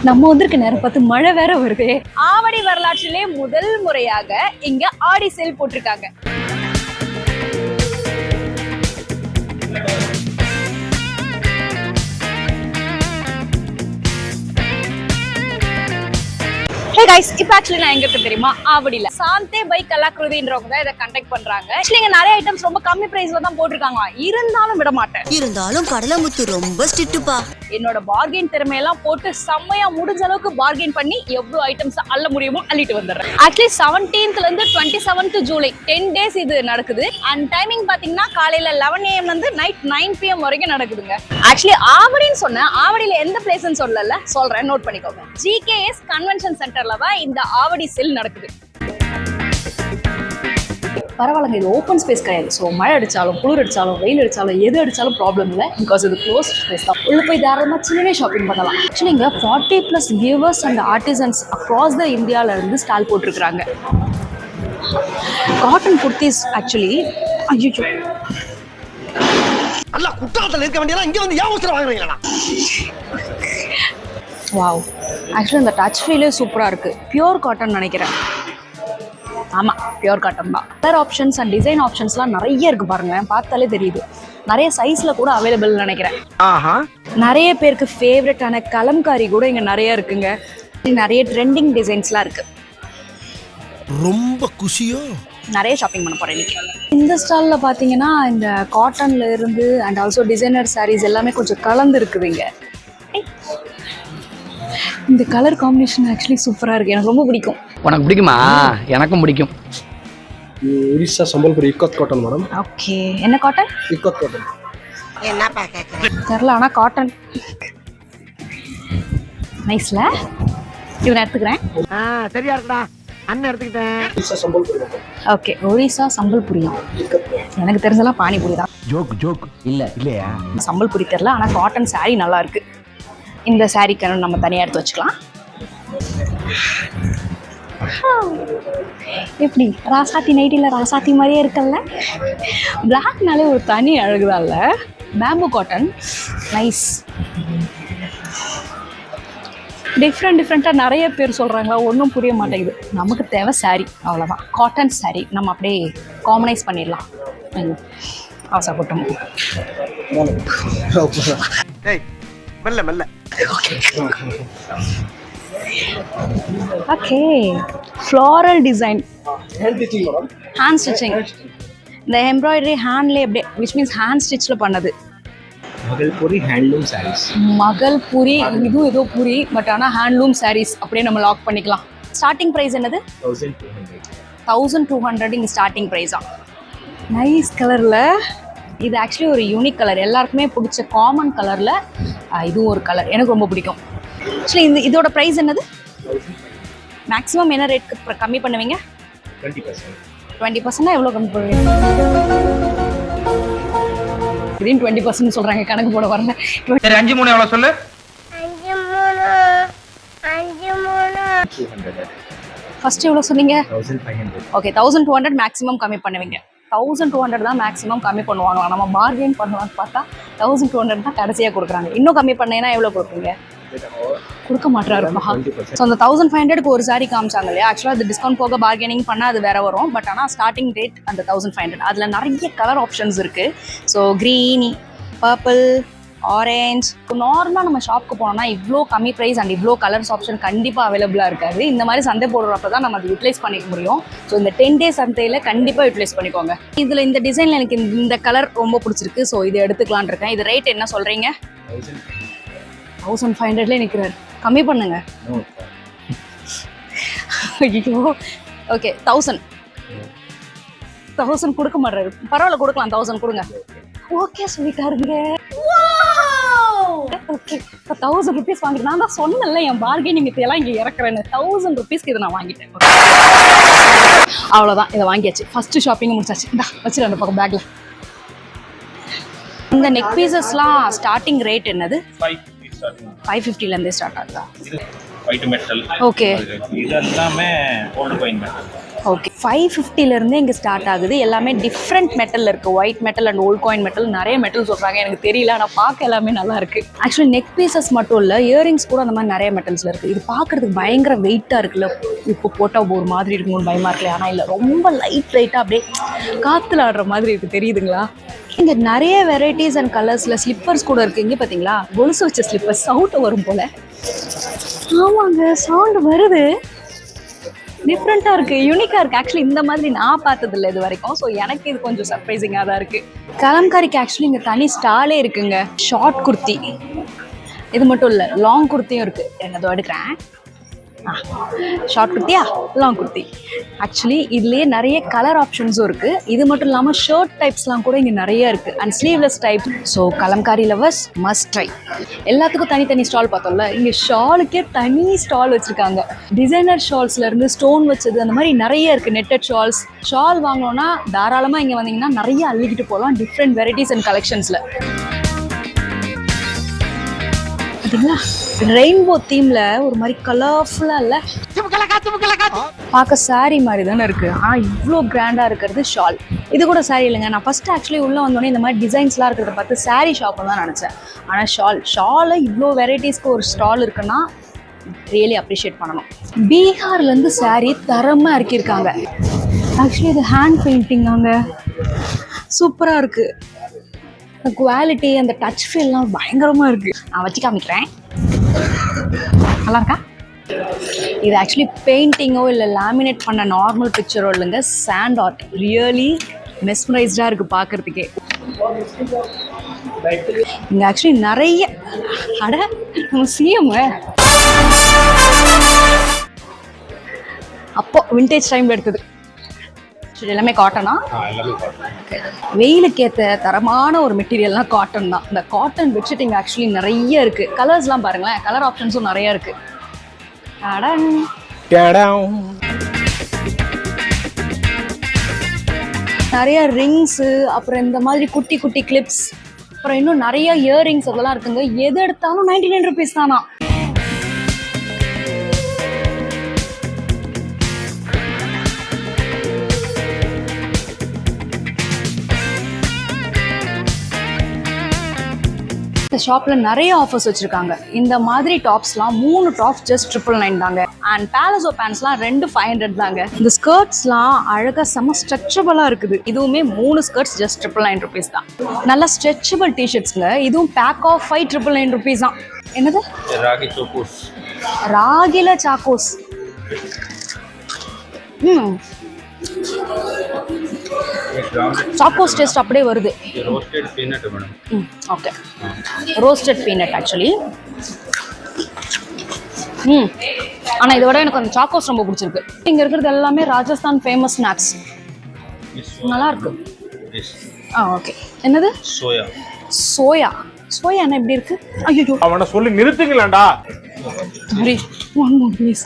நம்ம வந்திருக்க நேரம் பார்த்து மழை வேற வருது. ஆவடி வரலாற்றிலே முதல் முறையாக இங்க ஆடி சேல் போட்டிருக்காங்க. Hey guys, இப்போ ஆக்சுவலி நான் எங்க இருக்கு தெரியுமா? ஆவடியில சாந்தே பை கலாக்ருதின்றவங்க தான் இதை கண்டக்ட் பண்றாங்க. ஆக்சுவலி இங்க நிறைய ஐட்டம்ஸ் ரொம்ப கம்மி பிரைஸ்ல தான் போட்டிருக்காங்க. இருந்தாலும் விட மாட்டேன். இருந்தாலும் கடலமுத்து ரொம்ப ஸ்ட்ரிக்ட்டுப்பா. என்னோட பார்கெயின் திறமையெல்லாம் போட்டு செம்மையா முடிஞ்ச அளவுக்கு பார்கெயின் பண்ணி எவ்வளவு ஐட்டம்ஸ் அள்ள முடியுமோ அள்ளிட்டு வந்துடுறேன். ஆக்சுவலி 17th இருந்து 27th ஜூலை 10 days இது நடக்குது. அண்ட் டைமிங் பாத்தீங்கன்னா காலையில 11 AM இருந்து நைட் 9 PM வரைக்கும் நடக்குதுங்க. ஆக்சுவலி ஆவடின்னு சொன்ன ஆவடியில எந்த பிளேஸ்ன்னு சொல்லல, சொல்றேன், நோட் பண்ணிக்கோங்க. GKS கன்வென்ஷன் சென்டர்ல தான் இந்த ஆவடி சேல் நடக்குது. பரவாயில்லைங்க, இது ஓப்பன் ஸ்பேஸ் கிடையாது. ஸோ மழை அடித்தாலும் குளிர் அடித்தாலும் வெயில் அடித்தாலும் எது அடித்தாலும் ப்ராப்ளம் இல்லை. பிகாஸ் இது க்ளோஸ் ஸ்பேஸ் தான். உள்ள போய் தாராளமாக சின்னவே ஷாப்பிங் பண்ணலாம். ஆக்சுவலி இங்கே 40+ givers and artisans across the இந்தியாவிலேருந்து ஸ்டால் போட்டிருக்கிறாங்க. காட்டன் குர்த்திஸ் ஆக்சுவலி ஐயோ அல்ல குற்றாலத்தில் இருக்க வேண்டியதா இங்கே வந்து ஏன் வாங்குறீங்களா? வாவ், ஆக்சுவலி இந்த டச் ஃபீலே சூப்பராக இருக்குது. பியூர் காட்டன் நினைக்கிறேன். ஆமாம், பியூர் காட்டன் தான். கலர் ஆப்ஷன்ஸ் அண்ட் டிசைன் ஆப்ஷன்ஸ்லாம் நிறைய இருக்குது பாருங்க, பார்த்தாலே தெரியுது. நிறைய சைஸில் கூட அவைலபிள் நினைக்கிறேன். நிறைய பேருக்கு ஃபேவரட்டான கலம்காரி கூட இங்கே நிறைய இருக்குங்க. நிறைய ட்ரெண்டிங் டிசைன்ஸ்லாம் இருக்குது. ரொம்ப குஷியோ. நிறைய ஷாப்பிங் பண்ண போகிறேன் இன்னைக்கு. இந்த ஸ்டாலில் பார்த்தீங்கன்னா இந்த காட்டன்ல இருந்து அண்ட் ஆல்சோ டிசைனர் சாரீஸ் எல்லாமே கொஞ்சம் கலந்து இருக்குதுங்க. இந்த கலர் காம்பினேஷன் ஆக்சுவலி சூப்பராக இருக்குது, எனக்கு ரொம்ப பிடிக்கும். உனக்கு பிடிக்குமா? எனக்கும் பிடிக்கும். Orissa Sambalpuri ikat cotton madam. Okay, என்ன காட்டன்? இக்கத் காட்டன். என்னப்பா கேக்குறேன் தெரியல, ஆனால் காட்டன் நைஸ்ல. இதை நான் எடுத்துக்கிறேன். சரியா இருக்குடா, அண்ணன் எடுத்துக்கிட்டேன். ஒரிசா சம்பல்புரி மேடம். ஓகே, ஒரிசா சம்பல்புரியா? எனக்கு தெரிஞ்சலாம் பானிபூரி தான். ஜோக் இல்லையா? சம்பல்புரி தெரியல, ஆனால் காட்டன் சாரீ நல்லா இருக்கு. இந்த சாரீக்கு நம்ம தனியாக எடுத்து வச்சுக்கலாம். எப்படி ராசாத்தி நைட்டில் ராசாத்தி மாதிரியே இருக்கல்ல. பிளாக்னாலே ஒரு தனி அழகுதான் இல்லை. Bamboo cotton nice. டிஃப்ரெண்ட்டாக நிறைய பேர் சொல்கிறாங்களா, ஒன்றும் புரிய மாட்டேங்குது. நமக்கு தேவை சாரீ, அவ்வளோதான். காட்டன் சாரீ நம்ம அப்படியே காமனைஸ் பண்ணிடலாம். அவசரப்பட்டோம். மெல்ல மெல்ல. Okay, floral design, hand stitching madam. Hand stitching. இந்த எம்ப்ராய்டரி ஹேண்ட்லேயே அப்படியே, விச் மீன்ஸ் ஹேண்ட் ஸ்டிச்சில் பண்ணது. மகள்புரி ஹேண்ட்லூம் சாரீஸ். மகள்புரி, இதுவும் ஏதோ புரி, பட் ஆனால் ஹேண்ட்லூம் சாரீஸ் அப்படியே நம்ம லாக் பண்ணிக்கலாம். ஸ்டார்டிங் ப்ரைஸ் என்னது? 1200 இங்கே ஸ்டார்டிங் ப்ரைஸா. நைஸ் கலரில். இது ஆக்சுவலி ஒரு யூனிக் கலர், எல்லாருக்குமே பிடிச்ச காமன் கலரில் இதுவும் ஒரு கலர், எனக்கு ரொம்ப பிடிக்கும். ஆக்சுவலி இதோட ப்ரைஸ் என்னது? மேக்ஸிமம் என்ன ரேட்க்கு கம்மி பண்ணுவீங்க? 20%. எவ்வளோ கம்மி பண்ணுவீங்க? இதையும் 20% சொல்கிறாங்க, கணக்கு போட வரல. 5-3 எவ்வளோ சொல்லு? 5 ஃபர்ஸ்ட் எவ்வளோ சொன்னீங்க? 1500. ஓகே, 1200 மேக்ஸிமம் கம்மி பண்ணுவீங்க. 1200 தான் மேக்ஸிமம் கம்மி பண்ணுவாங்களா. நம்ம பார்கெயின் பண்ணலாம்னு பார்த்தா 1200 தான் கடைசியாக கொடுக்குறாங்க. இன்னும் கம்மி பண்ணேன்னா எவ்வளோ கொடுப்பீங்க? கொடுக்க மாட்டாருப்பா. ஸோ அந்த 1500க்கு ஒரு சாரீ காமிச்சாங்க இல்லையா, ஆக்சுவலாக அது டிஸ்கவுண்ட் போக பார்கெனிங் பண்ணால் அது வேற வரும். பட் ஆனால் ஸ்டார்டிங் ரேட் அந்த 1500. அதில் நிறைய கலர் ஆப்ஷன்ஸ் இருக்குது. So green, purple, orange. நார்மலாக நம்ம ஷாப்புக்கு போனோம்னா இவ்வளோ கம்மி ப்ரைஸ் அண்ட் இவ்வளோ கலர்ஸ் ஆப்ஷன் கண்டிப்பாக அவைலபிளாக இருக்காது. இந்த மாதிரி சந்தை போடுறப்ப தான் நம்ம அதை யூட்டிலைஸ் பண்ணிக்க முடியும். ஸோ இந்த 10 days சந்தையில் கண்டிப்பாக யூட்டிலைஸ் பண்ணிக்கோங்க. இதில் இந்த டிசைனில் எனக்கு இந்த கலர் ரொம்ப பிடிச்சிருக்கு. ஸோ இதை எடுத்துக்கலான் இருக்கேன். இது ரேட் என்ன சொல்கிறீங்க? 1500 நிற்கிறார், கம்மி பண்ணுங்க. ஐயோ, ஓகே 1000 கொடுக்க மாட்டாரு. பரவாயில்ல, கொடுக்கலாம். 1000 கொடுங்க. ஓகே சொல்லிட்டாருங்க. ஓகே, இப்போ 1000 rupees வாங்கிட்டு, நான் தான் சொன்னேன்ல என் பார்கெனிங் இதெல்லாம் இங்கே இறக்குறேன்னு. 1000 rupeesக்கு இதை நான் வாங்கிட்டேன். அவ்வளோதான், இதை வாங்கியாச்சு. ஃபர்ஸ்ட் ஷாப்பிங் முடிச்சாச்சு. இந்த வச்சுட்டு அந்த பக்கம் பேக்ல. இந்த நெக் பீசஸ்லாம் ஸ்டார்டிங் ரேட் என்னது? 550 ஸ்டார்ட் ஆகுதா? White metal. ஓகே, இது எல்லாமே ஓல்ட் காயின் மெட்டல். ஓகே 550 இருந்தே இங்கே ஸ்டார்ட் ஆகுது. எல்லாமே டிஃப்ரெண்ட் மெட்டல் இருக்கு. White metal and volt coin metal, நிறைய மெட்டல் சொல்றாங்க. எனக்கு தெரியல, ஆனால் பார்க்க எல்லாமே நல்லா இருக்கு. ஆக்சுவலி நெக் பீசஸ் மட்டும் இல்லை, இயரிங்ஸ் கூட அந்த மாதிரி நிறைய மெட்டல்ஸ்ல இருக்கு. இது பார்க்கறதுக்கு பயங்கர வெயிட்டா இருக்குல்ல, இப்போ போட்டால் ஒரு மாதிரி இருக்கும்னு பயமா இருக்குல்ல, ஆனால் இல்லை, ரொம்ப லைட் வெயிட்டா அப்படியே காத்துல ஆடுற மாதிரி இருக்கு. தெரியுதுங்களா? இங்க நிறைய வெரைட்டிஸ் அண்ட் கலர்ஸ்ல ஸ்லிப்பர்ஸ் கூட இருக்கு. இங்க பாத்தீங்களா, கொலுசு வச்ச ஸ்லிப்பர்ஸ். சவுண்ட் வரும் போல. ஆமாங்க, சவுண்ட் வருது. டிஃப்ரெண்டா இருக்கு, யூனிக்கா இருக்கு. ஆக்சுவலி இந்த மாதிரி நான் பார்த்தது இல்லை இது வரைக்கும். ஸோ எனக்கு இது கொஞ்சம் சர்ப்ரைசிங்கா தான் இருக்கு. கலம்காரிக்கு ஆக்சுவலி இங்க தனி ஸ்டாலே இருக்குங்க. ஷார்ட் குர்த்தி இது மட்டும் இல்லை, லாங் குர்த்தியும் இருக்கு. என்னதோ எடுக்கிறேன். ஷார்ட் குர்த்தியா, லாங் குர்த்தி. ஆக்சுவலி இதுலேயே நிறைய கலர் ஆப்ஷன்ஸும் இருக்கு. இது மட்டும் இல்லாமல் ஷர்ட் டைப்ஸ்லாம் கூட இங்கே நிறைய இருக்கு, and sleeveless type. So Kalamkari lovers must try. எல்லாத்துக்கும் தனித்தனி ஸ்டால் பார்த்தோம்ல, இங்கே ஷாலுக்கே தனி ஸ்டால் வச்சிருக்காங்க. டிசைனர் ஷால்ஸ்ல இருந்து ஸ்டோன் வச்சது அந்த மாதிரி நிறைய இருக்கு. Netted shawls. ஷால் வாங்கணும்னா தாராளமாக இங்கே வந்தீங்கன்னா நிறைய அள்ளிக்கிட்டு போகலாம், டிஃப்ரெண்ட் வெரைட்டிஸ் அண்ட் கலெக்ஷன்ஸ்ல. பார்த்தீங்களா, ரெயின்போ தீம்ல ஒரு மாதிரி கலர்ஃபுல்லா இல்ல, பார்க்க சாரி மாதிரி தானே இருக்கு. ஆனால் இவ்வளோ கிராண்டா இருக்கிறது ஷால். இது கூட சாரி இல்லைங்க. நான் ஃபர்ஸ்ட் ஆக்சுவலி உள்ள வந்தோடனே இந்த மாதிரி டிசைன்ஸ்லாம் இருக்கிறத பார்த்து சாரி ஷாப்னு தான் நினச்சேன். ஆனால் ஷாலை இவ்வளோ வெரைட்டிஸ்க்கு ஒரு ஸ்டால் இருக்குன்னா ரியலி அப்ரிஷியேட் பண்ணணும். பீகார்லேருந்து சாரி தரமாக இறக்கியிருக்காங்க. ஆக்சுவலி இது ஹேண்ட் பெயிண்டிங்காங்க, சூப்பராக இருக்கு. குவாலிட்டி, அந்த டச் ஃபீல்லாம் பயங்கரமாக இருக்கு. நான் வச்சு காமிக்கிறேன். நல்லா இருக்கா? இது ஆக்சுவலி பெயிண்டிங்கோ இல்லை லேமினேட் பண்ண நார்மல் பிக்சரோ இல்லைங்க, சாண்ட் ஆர்ட். ரியலி மெஸ்மரைஸ்டாக இருக்குது பார்க்குறதுக்கே. இங்கே ஆக்சுவலி நிறைய நம்ம சிஎம் அப்போ விண்டேஜ் டைமில் எடுத்தது. எல்லாமே காட்டனா? வெயிலுக்கு ஏற்ற தரமான ஒரு மெட்டீரியல்னால் காட்டன் தான். இந்த காட்டன் பெட்ஷீட் இங்கே ஆக்சுவலி நிறைய இருக்குது. கலர்ஸ்லாம் பாருங்களேன், கலர் ஆப்ஷன்ஸும் நிறைய இருக்குது. நிறைய ரிங்ஸு, அப்புறம் இந்த மாதிரி குட்டி குட்டி கிளிப்ஸ், அப்புறம் இன்னும் நிறைய இயரிங்ஸ் அதெல்லாம் இருக்குங்க. எது எடுத்தாலும் 99 rupees தானா. இந்த ஷாப்பில் நிறைய ஆஃபர்ஸ் வச்சுருக்காங்க. இந்த மாதிரி டாப்ஸ்லாம் 3 டாப்ஸ் ஜஸ்ட் 999 தாங்க. அண்ட் பேலசோ பேண்ட்ஸ்லாம் 2 500 தாங்க. இந்த ஸ்கர்ட்ஸ்லாம் அழகாக செம்ம ஸ்ட்ரெச்சபிளாக இருக்குது. இதுவுமே 3 ஸ்கர்ட்ஸ் ஜஸ்ட் 999 rupees தான். நல்லா ஸ்ட்ரெச்சபிள் டிஷர்ட்ஸுங்க. இதுவும் பேக் ஆஃப் 5 999 rupees தான். என்னது? ராகி சோகோஸ். ராகில சாக்கோஸ். சாக்கோஸ் டேஸ்ட் அப்படியே வருது. Roasted peanut madam. Okay, roasted peanut actually. ஆனால் இதை விட எனக்கு அந்த சாக்கோஸ் ரொம்ப பிடிச்சிருக்கு. இங்கே இருக்கிறது எல்லாமே ராஜஸ்தான் ஃபேமஸ் ஸ்நாக்ஸ். நல்லா இருக்கு. ஓகே. என்னது? சோயா. சோயா. சோயா என்ன எப்படி இருக்கு? ஐயோ, அவனை சொல்லி நிறுத்துங்களேன்டா. Sorry, one more please.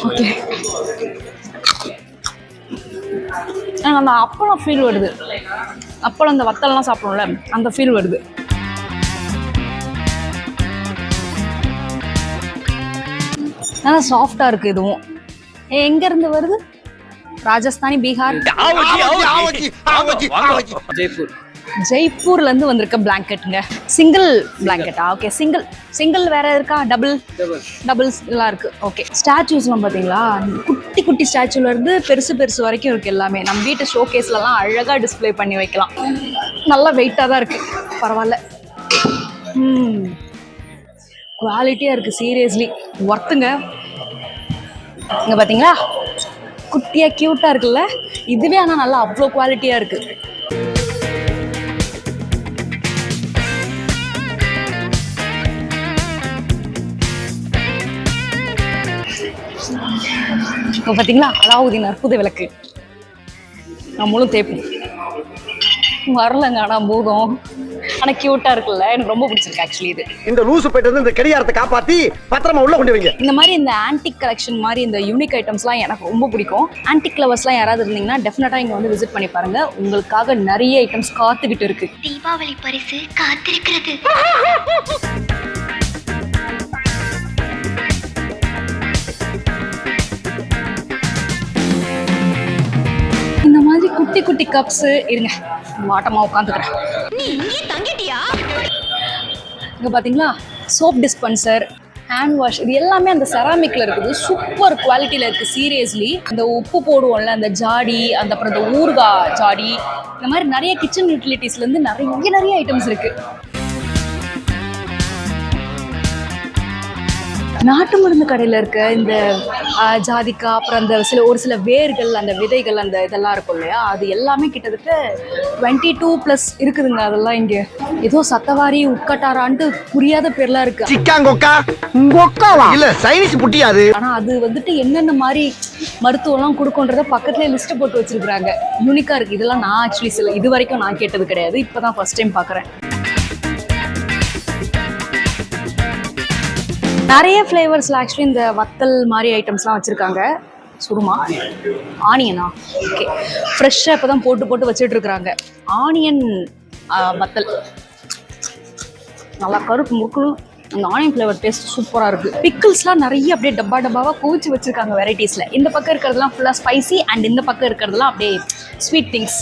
Okay, அந்த அப்பளம் ஃபீல் வருது. அப்பளம் அந்த வத்தல்லாம் சாப்பிடும்ல, அந்த ஃபீல் வருது. நல்லா சாஃப்டா இருக்கு. இதுவும் எங்க இருந்து வருது? ராஜஸ்தானி, பீகார், ஜெய்ப்பூர். ஜெய்ப்பூர்ல இருந்து வந்திருக்க பிளாங்கெட்டுங்க. சிங்கிள் பிளாங்கெட்டா? ஓகே, சிங்கிள் வேற இருக்கா? டபுள்ஸ் எல்லாம் இருக்கு. ஓகே. ஸ்டாச்சூஸ்லாம் பார்த்தீங்களா, குட்டி குட்டி ஸ்டாச்சூல இருந்து பெருசு வரைக்கும் இருக்கு. எல்லாமே நம்ம வீட்டு ஷோகேஸ்லலாம் அழகா டிஸ்பிளே பண்ணி வைக்கலாம். நல்லா வெயிட்டாக தான் இருக்கு, பரவாயில்ல. குவாலிட்டியா இருக்கு, சீரியஸ்லி ஒர்த்துங்க. இங்க பாத்தீங்களா, குட்டியா கியூட்டா இருக்குல்ல, இதுவே ஆனா நல்லா அவ்வளோ குவாலிட்டியா இருக்கு. இப்போ பார்த்தீங்களா, அலாவுதீன் அற்புத விளக்கு. நம்மளும் தேப்போம். வரலங்க, ஆனால் பூதம். ஆனால் கியூட்டாக இருக்குல்ல, எனக்கு ரொம்ப பிடிச்சிருக்கு ஆக்சுவலி. இது இந்த லூசு போயிட்டு வந்து இந்த கடியாரத்தை காப்பாற்றி பத்திரமா உள்ள கொண்டு வைங்க. இந்த மாதிரி இந்த ஆன்டிக் கலெக்ஷன் மாதிரி இந்த யூனிக் ஐட்டம்ஸ்லாம் எனக்கு ரொம்ப பிடிக்கும். ஆன்டிக் லவர்ஸ்லாம் யாராவது இருந்தீங்கன்னா டெஃபினட்டாக இங்கே வந்து விசிட் பண்ணி பாருங்க. உங்களுக்காக நிறைய ஐட்டம்ஸ் காத்துக்கிட்டு இருக்கு. தீபாவளி பரிசு காத்திருக்கிறது. குட்டி குட்டி கப்ஸு இருங்க வாட்டமாக உட்காந்துக்கிறேன். இங்கே பார்த்தீங்களா சோப் டிஸ்பென்சர், ஹேண்ட் வாஷ், இது எல்லாமே அந்த செராமிக்கில் இருக்குது. சூப்பர் குவாலிட்டியில் இருக்குது சீரியஸ்லி. இந்த உப்பு போடுவோம்ல அந்த ஜாடி, அந்த அப்புறம் இந்த ஊறுகாய் ஜாடி, இந்த மாதிரி நிறைய கிச்சன் யூட்டிலிட்டிஸ்லேருந்து நிறைய ஐட்டம்ஸ் இருக்குது. நாட்டு மருந்து கடையில் இருக்க இந்த ஜாதிக்காய், அப்புறம் அந்த ஒரு சில வேர்கள், அந்த விதைகள், அந்த இதெல்லாம் இருக்கும் இல்லையா, அது எல்லாமே கிட்டத்தட்ட 22+ இருக்குதுங்க. அதெல்லாம் இங்கே ஏதோ சத்தவாரி உட்கட்டாரான்ட்டு புரியாத பேர்லாம் இருக்கு. சிக்காங்கொக்கா இல்ல சைனீஸ் புட்டியாது. ஆனா அது வந்துட்டு என்னென்ன மாதிரி மருத்துவம்லாம் கொடுக்குன்றத பக்கத்துலேயே லிஸ்ட் போட்டு வச்சிருக்காங்க. யூனிக்கா இருக்கு. இதெல்லாம் நான் ஆக்சுவலி இது வரைக்கும் நான் கேட்டது கிடையாது. இப்போதான் ஃபர்ஸ்ட் டைம் பார்க்குறேன். நிறைய ஃப்ளேவர்ஸில் ஆக்சுவலி இந்த வத்தல் மாதிரி ஐட்டம்ஸ்லாம் வச்சுருக்காங்க. சுருமா, ஆனியனா, ஓகே, ஃப்ரெஷ்ஷாக இப்போ தான் போட்டு வச்சுட்ருக்குறாங்க. ஆனியன் வத்தல் நல்லா கருப்பு முறுக்கணும். அந்த ஆனியன் ஃப்ளேவர் டேஸ்ட் சூப்பராக இருக்குது. பிக்கிள்ஸ்லாம் நிறைய அப்படியே டப்பாவாக குவிச்சு வச்சுருக்காங்க வெரைட்டிஸில். இந்த பக்கம் இருக்கிறதுலாம் ஃபுல்லாக ஸ்பைசி அண்ட் இந்த பக்கம் இருக்கிறதுலாம் அப்படியே ஸ்வீட் திங்ஸ்.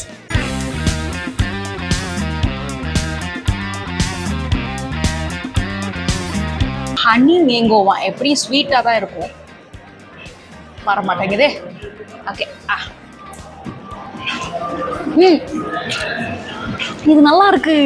ஹனி மேங்கோவா, எப்படி ஸ்வீட்டாக தான் இருக்கும். வர மாட்டேங்குதே. ஓகே, இது நல்லா இருக்கு.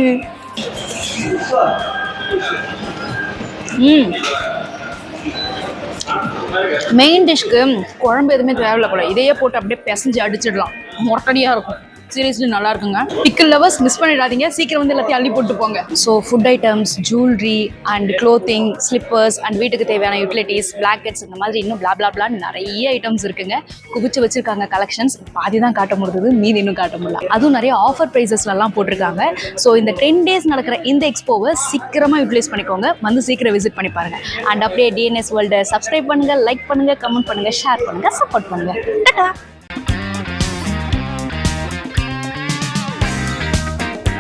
மெயின் டிஷ்க்கு குழம்பு எதுவுமே தேவையில்ல போல. இதையே போட்டு அப்படியே பிசைஞ்சு அடிச்சிடலாம். மொரட்டடியாக இருக்கும். சீரியஸ்லி நல்லா இருக்குங்க. பிக்கிள் லவர்ஸ் மிஸ் பண்ணிடாதீங்க. சீக்கிரம் வந்து எல்லாத்தையும் அள்ளி போட்டு போங்க. So food items, jewellery and clothing, slippers and வீட்டுக்கு தேவையான யூட்டிலிட்டிஸ், பிளாக்கெட்ஸ், இந்த மாதிரி இன்னும் பிளாப்லான்னு நிறைய ஐட்டம்ஸ் இருக்குங்க. குவிச்சு வச்சிருக்காங்க கலெக்ஷன்ஸ். பாதி தான் காட்ட முடியுது, மீதி இன்னும் காட்ட முடியல. அதுவும் நிறைய ஆஃபர் ப்ரைஸஸ்லாம் போட்டிருக்காங்க. ஸோ இந்த 10 days நடக்கிற இந்த எக்ஸ்போவை சீக்கிரமாக யூட்டிலைஸ் பண்ணிக்கோங்க. வந்து சீக்கிரம் விசிட் பண்ணி பாருங்க. அண்ட் அப்படியே டிஎன்எஸ் வேர்ல்டு சப்ஸ்கிரைப் பண்ணுங்க, லைக் பண்ணுங்க, கமெண்ட் பண்ணுங்க, ஷேர் பண்ணுங்க, சப்போர்ட் பண்ணுங்க. டாடா.